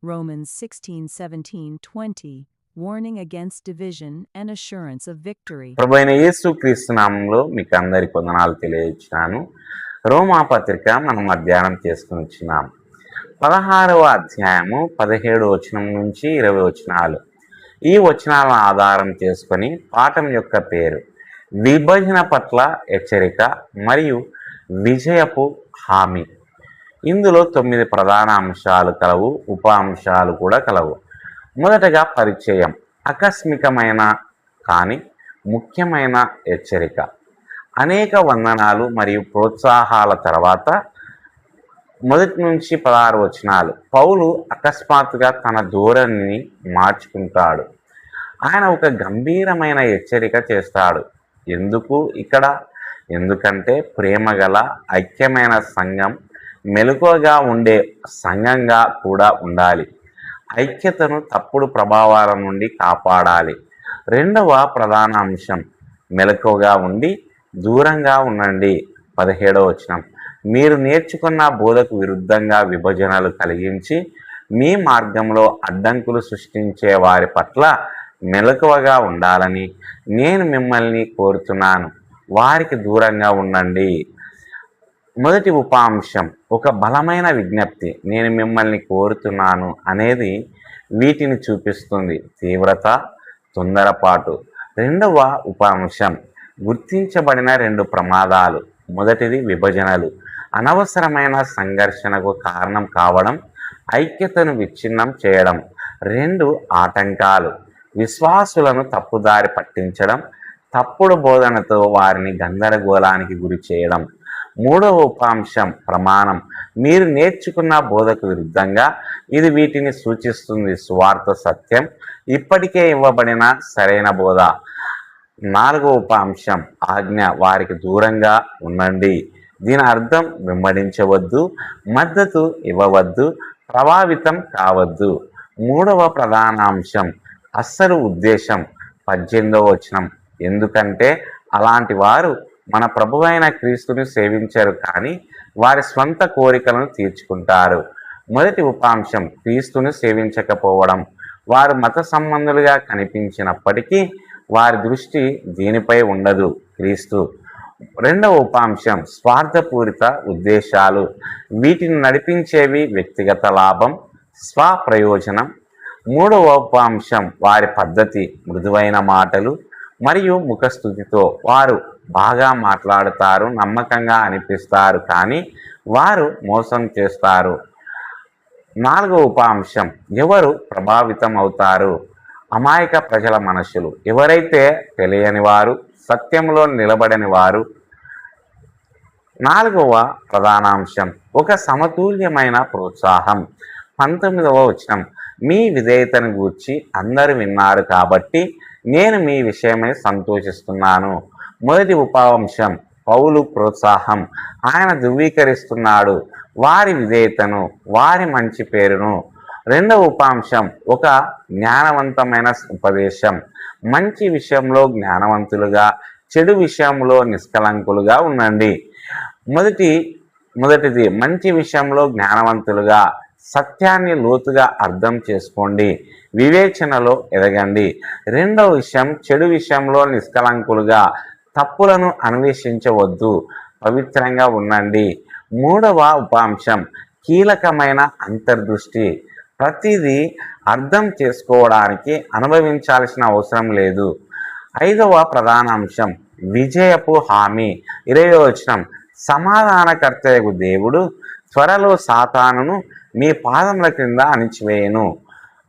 Romans 16:17-20, warning against division and assurance of victory. ప్రభువైన యేసుక్రీస్తు నామంలో మీకు అందరికి వందనాలు తెలియజేస్తున్నాను. రోమాపత్రిక మనం అధ్యయనం చేసుకుని వచ్చినాం. 16వ అధ్యాయము 17 వచనం నుంచి 20 వచనాలు. ఈ వచనాలను ఆధారం చేసుకొని పాఠం యొక్క పేరు విభజన పట్ల హెచ్చరిక మరియు విజయపు హామీ. ఇందులో 9 ప్రధాన అంశాలు కలవు, ఉప అంశాలు కూడా కలవు. మొదటగా పరిచయం, ఆకస్మికమైన కానీ ముఖ్యమైన హెచ్చరిక. అనేక వందనాలు మరియు ప్రోత్సాహాల తర్వాత మొదటి నుంచి 16 వచనాలు పౌలు అకస్మాత్తుగా తన ధోరణిని మార్చుకుంటాడు. ఆయన ఒక గంభీరమైన హెచ్చరిక చేస్తాడు. ఎందుకు ఇక్కడ? ఎందుకంటే ప్రేమగల ఐక్యమైన సంఘం మెలకువగా ఉండే సంఘంగా కూడా ఉండాలి. ఐక్యతను తప్పుడు ప్రభావాల నుండి కాపాడాలి. రెండవ ప్రధాన అంశం మెలకువగా ఉండి దూరంగా ఉండండి. 17వ వచనం, మీరు నేర్చుకున్న బోధకు విరుద్ధంగా విభజనలు కలిగించి మీ మార్గంలో అడ్డంకులు సృష్టించే వారి పట్ల మెలకువగా ఉండాలని నేను మిమ్మల్ని కోరుతున్నాను. వారికి దూరంగా ఉండండి. మొదటి ఉపాంశం ఒక బలమైన విజ్ఞప్తి, నేను మిమ్మల్ని కోరుతున్నాను అనేది వీటిని చూపిస్తుంది. తీవ్రత, తొందరపాటు. రెండవ ఉపాంశం గుర్తించబడిన 2 ప్రమాదాలు. మొదటిది విభజనలు, అనవసరమైన సంఘర్షణకు కారణం కావడం, ఐక్యతను విచ్ఛిన్నం చేయడం. 2 ఆటంకాలు, విశ్వాసులను తప్పుదారి పట్టించడం, తప్పుడు బోధనతో వారిని గందరగోళానికి గురి చేయడం. మూడవ ఉపాంశం ప్రమాణం, మీరు నేర్చుకున్న బోధకు విరుద్ధంగా ఇది వీటిని సూచిస్తుంది. సువార్త సత్యం, ఇప్పటికే ఇవ్వబడిన సరైన బోధ. 4వ ఉపాంశం ఆజ్ఞ, వారికి దూరంగా ఉండండి. దీని అర్థం వెంబడించవద్దు, మద్దతు ఇవ్వవద్దు, ప్రభావితం కావద్దు. 3వ ప్రధాన అంశం అస్సలు ఉద్దేశం, 18వ వచనం, ఎందుకంటే అలాంటి వారు మన ప్రభువైన క్రీస్తుని సేవించరు కానీ వారి స్వంత కోరికలను తీర్చుకుంటారు. మొదటి ఉపాంశం క్రీస్తుని సేవించకపోవడం, వారు మత సంబంధులుగా కనిపించినప్పటికీ వారి దృష్టి దీనిపై ఉండదు, క్రీస్తు. రెండవ ఉపాంశం స్వార్థపూరిత ఉద్దేశాలు, వీటిని నడిపించేవి వ్యక్తిగత లాభం, స్వప్రయోజనం. మూడవ ఉపాంశం వారి పద్ధతి, మృదువైన మాటలు మరియు ముఖస్థుతితో. వారు బాగా మాట్లాడుతారు, నమ్మకంగా అనిపిస్తారు, కానీ వారు మోసం చేస్తారు. 4వ ఉపాంశం ఎవరు ప్రభావితం అవుతారు? అమాయక ప్రజల మనసులు, ఎవరైతే తెలియని వారు, సత్యంలో నిలబడని వారు. 4వ ప్రధానాంశం ఒక సమతుల్యమైన ప్రోత్సాహం. 19వ వచనం, మీ విధేయతను గూర్చి అందరూ విన్నారు కాబట్టి నేను మీ విషయమై సంతోషిస్తున్నాను. మొదటి ఉపాంశం పౌలు ప్రోత్సాహం, ఆయన ధృవీకరిస్తున్నాడు వారి విధేయతను, వారి మంచి పేరును. రెండవ ఉపాంశం ఒక జ్ఞానవంతమైన ఉపదేశం, మంచి విషయంలో జ్ఞానవంతులుగా, చెడు విషయంలో నిష్కలంకులుగా ఉండండి. మొదటిది మంచి విషయంలో జ్ఞానవంతులుగా, సత్యాన్ని లోతుగా అర్థం చేసుకోండి, వివేచనలో ఎదగండి. రెండవ విషయం చెడు విషయంలో నిష్కలంకులుగా, తప్పులను అన్వేషించవద్దు, పవిత్రంగా ఉండండి. మూడవ ఉపాంశం కీలకమైన అంతర్దృష్టి, ప్రతిదీ అర్థం చేసుకోవడానికి అనుభవించాల్సిన అవసరం లేదు. 5వ ప్రధాన అంశం విజయపు హామీ. 20వ వచనం, సమాధానకర్తయగు దేవుడు త్వరలో సాతానును మీ పాదముల క్రింద అణిచివేయను.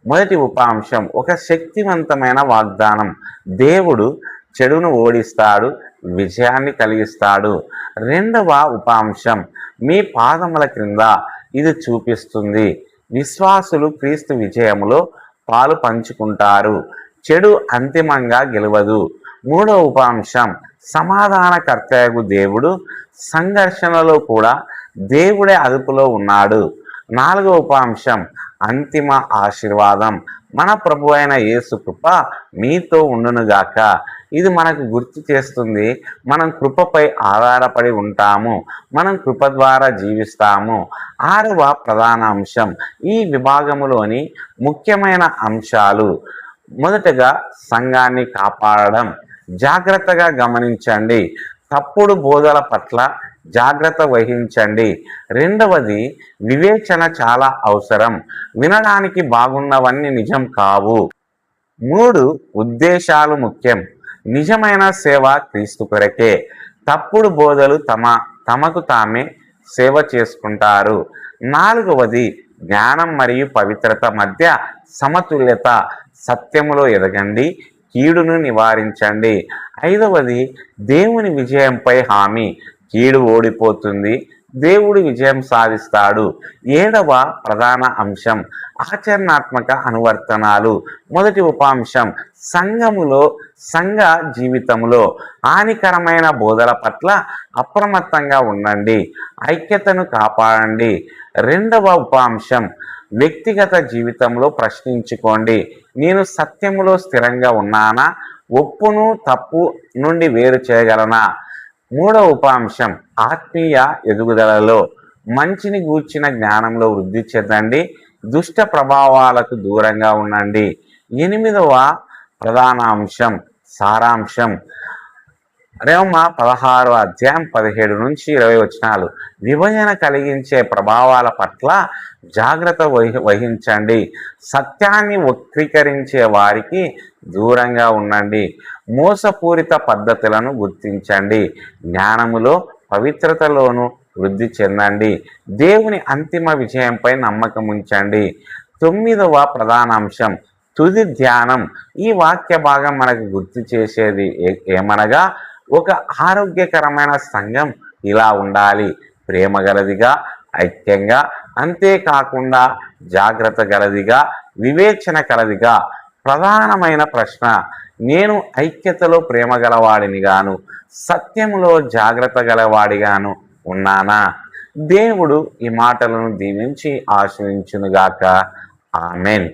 మొదటి ఉపాంశం ఒక శక్తివంతమైన వాగ్దానం, దేవుడు చెడును ఓడిస్తాడు, విజయాన్ని కలిగిస్తాడు. రెండవ ఉపాంశం మీ పాదముల క్రింద, ఇది చూపిస్తుంది విశ్వాసులు క్రీస్తు విజయములో పాలు పంచుకుంటారు, చెడు అంతిమంగా గెలవదు. మూడవ ఉపాంశం సమాధానకర్తయగు దేవుడు, సంఘర్షణలో కూడా దేవుడే అదుపులో ఉన్నాడు. 4వ ఉపాంశం అంతిమ ఆశీర్వాదం. మన ప్రభు అయిన యేసు కృప మీతో ఉండునుగాక. ఇది మనకు గుర్తు చేస్తుంది, మనం కృపపై ఆధారపడి ఉంటాము, మనం కృప ద్వారా జీవిస్తాము. 6వ ప్రధాన అంశం, ఈ విభాగములోని ముఖ్యమైన అంశాలు. మొదటగా సంఘాన్ని కాపాడడం. జాగ్రత్తగా గమనించండి, తప్పుడు బోధల పట్ల జాగ్రత్త వహించండి. రెండవది, వివేచన చాలా అవసరం, వినడానికి బాగున్నవన్నీ నిజం కావు. 3, ఉద్దేశాలు ముఖ్యం, నిజమైన సేవ క్రీస్తు కొరకే, తప్పుడు బోధలు తమకు తామే సేవ చేసుకుంటారు. 4వది, జ్ఞానం మరియు పవిత్రత మధ్య సమతుల్యత, సత్యములో ఎదగండి, కీడును నివారించండి. 5వది, దేవుని విజయంపై హామీ, కీడు ఓడిపోతుంది, దేవుడు విజయం సాధిస్తాడు. 7వ ప్రధాన అంశం, ఆచరణాత్మక అనువర్తనాలు. మొదటి ఉపాంశం, సంఘ జీవితంలో హానికరమైన బోధల పట్ల అప్రమత్తంగా ఉండండి, ఐక్యతను కాపాడండి. 2వ ఉపాంశం, వ్యక్తిగత జీవితంలో ప్రశ్నించుకోండి, నేను సత్యములో స్థిరంగా ఉన్నానా, ఒప్పును తప్పు నుండి వేరు చేయగలనా. 3వ ఉపాంశం, ఆత్మీయ ఎదుగుదలలో మంచిని గూర్చిన జ్ఞానంలో వృద్ధి చెందండి, దుష్ట ప్రభావాలకు దూరంగా ఉండండి. 8వ ప్రధాన అంశం, సారాంశం. రోమ 16వ అధ్యాయం 17 నుంచి 20 వచనాలు. విభజన కలిగించే ప్రభావాల పట్ల జాగ్రత్త వహించండి, సత్యాన్ని వక్రీకరించే వారికి దూరంగా ఉండండి, మోసపూరిత పద్ధతులను గుర్తించండి, జ్ఞానములో పవిత్రతలోను వృద్ధి చెందండి, దేవుని అంతిమ విజయంపై నమ్మకం ఉంచండి. 9వ ప్రధాన అంశం, తుది ధ్యానం. ఈ వాక్య భాగం మనకు గుర్తు చేసేది ఏమనగా, ఒక ఆరోగ్యకరమైన సంఘం ఇలా ఉండాలి, ప్రేమ గలదిగా, ఐక్యంగా, అంతేకాకుండా జాగ్రత్త గలదిగా, వివేచన కలదిగా. ప్రధానమైన ప్రశ్న, నేను ఐక్యతలో ప్రేమ గలవాడినిగాను, సత్యములో జాగ్రత్త గలవాడిగాను ఉన్నానా? దేవుడు ఈ మాటలను దీవించి ఆశీర్వదించునుగాక. ఆమెన్.